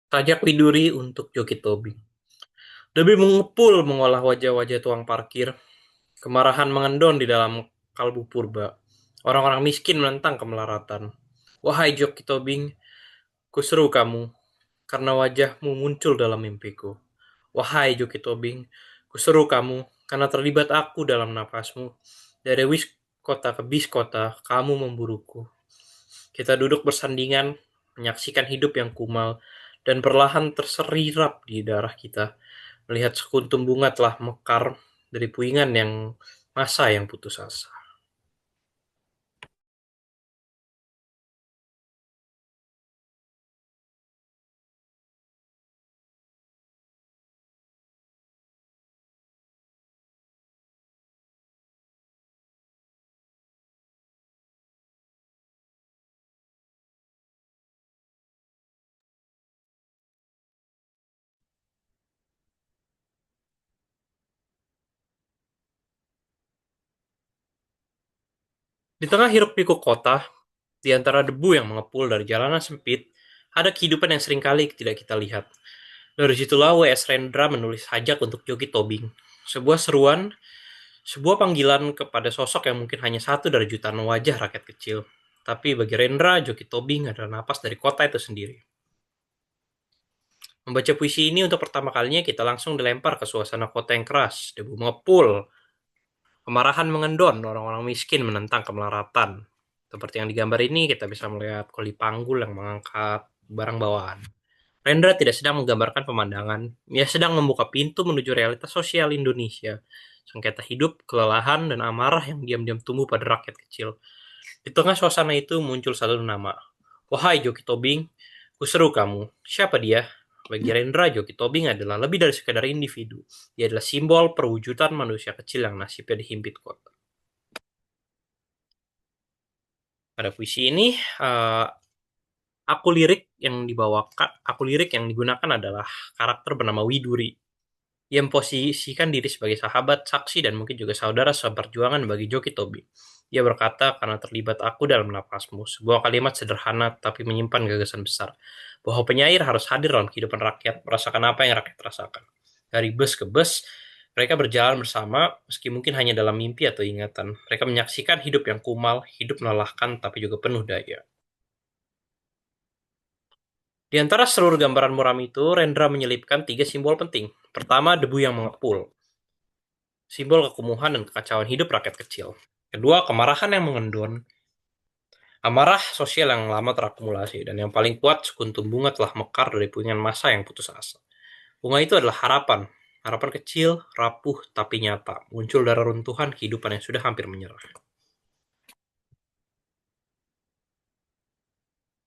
Sajak Widuri untuk Joki Tobing. Lebih mengepul mengolah wajah-wajah tuang parkir, kemarahan mengendon di dalam kalbu purba. Orang-orang miskin menentang kemelaratan. Wahai Joki Tobing, kuseru kamu, karena wajahmu muncul dalam mimpiku. Wahai Joki Tobing, kuseru kamu, karena terlibat aku dalam napasmu. Dari wis kota ke bis kota, kamu memburuku. Kita duduk bersandingan, menyaksikan hidup yang kumal, dan perlahan terserirap di darah kita. Melihat sekuntum bunga telah mekar dari puingan yang masa yang putus asa. Di tengah hiruk-pikuk kota, di antara debu yang mengepul dari jalanan sempit, ada kehidupan yang seringkali tidak kita lihat. Dari situlah W.S. Rendra menulis sajak untuk Joki Tobing. Sebuah seruan, sebuah panggilan kepada sosok yang mungkin hanya satu dari jutaan wajah rakyat kecil. Tapi bagi Rendra, Joki Tobing adalah napas dari kota itu sendiri. Membaca puisi ini untuk pertama kalinya kita langsung dilempar ke suasana kota yang keras, debu mengepul, kemarahan mengendon, orang-orang miskin menentang kemelaratan. Seperti yang digambar ini, kita bisa melihat kuli panggul yang mengangkat barang bawaan. Rendra tidak sedang menggambarkan pemandangan, ia sedang membuka pintu menuju realitas sosial Indonesia. Sengketa hidup, kelelahan, dan amarah yang diam-diam tumbuh pada rakyat kecil. Di tengah suasana itu muncul satu nama. Wahai Joki Tobing, kuseru kamu. Siapa dia? Bagi Rendra, Joki Tobing adalah lebih dari sekadar individu. Dia adalah simbol perwujudan manusia kecil yang nasibnya dihimpit kota. Pada puisi ini, eh, aku lirik yang digunakan adalah karakter bernama Widuri. Ia memposisikan diri sebagai sahabat, saksi, dan mungkin juga saudara seperjuangan bagi Joki Tobi. Ia berkata, karena terlibat aku dalam napasmu, sebuah kalimat sederhana tapi menyimpan gagasan besar, bahwa penyair harus hadir dalam kehidupan rakyat, merasakan apa yang rakyat rasakan. Dari bus ke bus, mereka berjalan bersama, meski mungkin hanya dalam mimpi atau ingatan. Mereka menyaksikan hidup yang kumal, hidup melelahkan, tapi juga penuh daya. Di antara seluruh gambaran muram itu, Rendra menyelipkan tiga simbol penting. Pertama, debu yang mengepul, simbol kekumuhan dan kekacauan hidup rakyat kecil. Kedua, kemarahan yang mengendon, amarah sosial yang lama terakumulasi. Dan yang paling kuat, sekuntum bunga telah mekar dari puingan masa yang putus asa. Bunga itu adalah harapan, harapan kecil, rapuh, tapi nyata, muncul dari runtuhan kehidupan yang sudah hampir menyerah.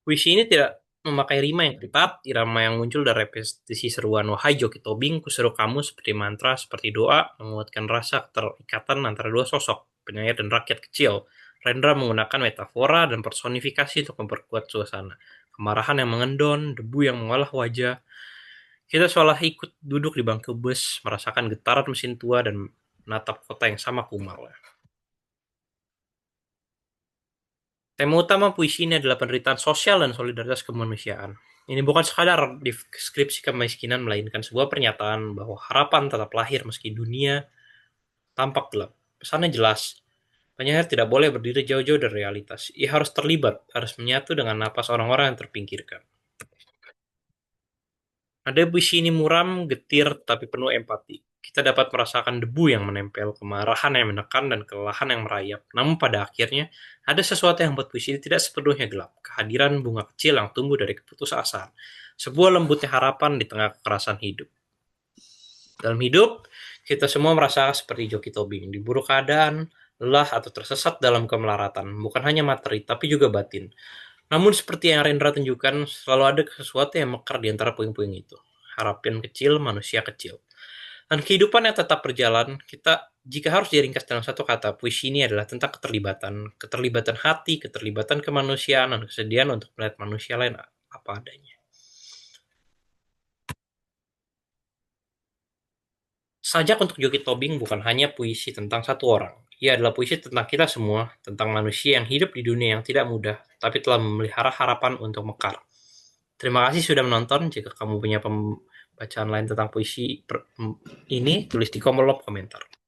Puisi ini tidak memakai rima yang ketat, irama yang muncul dari repetisi seruan wahai Joki Tobing, kuseru kamu seperti mantra, seperti doa, menguatkan rasa keterikatan antara dua sosok, penyair dan rakyat kecil. Rendra menggunakan metafora dan personifikasi untuk memperkuat suasana. Kemarahan yang mengendon, debu yang mengolah wajah. Kita seolah ikut duduk di bangku bus, merasakan getaran mesin tua dan menatap kota yang sama kumal. Tema utama puisi ini adalah penderitaan sosial dan solidaritas kemanusiaan. Ini bukan sekadar deskripsi kemiskinan, melainkan sebuah pernyataan bahwa harapan tetap lahir meski dunia tampak gelap. Pesannya jelas, penyair tidak boleh berdiri jauh-jauh dari realitas. Ia harus terlibat, harus menyatu dengan napas orang-orang yang terpinggirkan. Ada puisi ini muram, getir, tapi penuh empati. Kita dapat merasakan debu yang menempel, kemarahan yang menekan, dan kelelahan yang merayap. Namun pada akhirnya, ada sesuatu yang membuat puisi ini tidak sepenuhnya gelap. Kehadiran bunga kecil yang tumbuh dari keputusasaan. Sebuah lembutnya harapan di tengah kekerasan hidup. Dalam hidup, kita semua merasa seperti Joki Tobing, diburu keadaan, lelah, atau tersesat dalam kemelaratan. Bukan hanya materi, tapi juga batin. Namun seperti yang Rendra tunjukkan, selalu ada sesuatu yang mekar di antara puing-puing itu. Harapan kecil, manusia kecil. Dan kehidupan yang tetap berjalan, kita jika harus diringkas dalam satu kata, puisi ini adalah tentang keterlibatan. Keterlibatan hati, keterlibatan kemanusiaan, dan kesedihan untuk melihat manusia lain apa adanya. Sajak untuk Joki Tobing bukan hanya puisi tentang satu orang. Ia adalah puisi tentang kita semua, tentang manusia yang hidup di dunia yang tidak mudah, tapi telah memelihara harapan untuk mekar. Terima kasih sudah menonton. Jika kamu punya pembacaan lain tentang puisi ini, tulis di kolom komentar.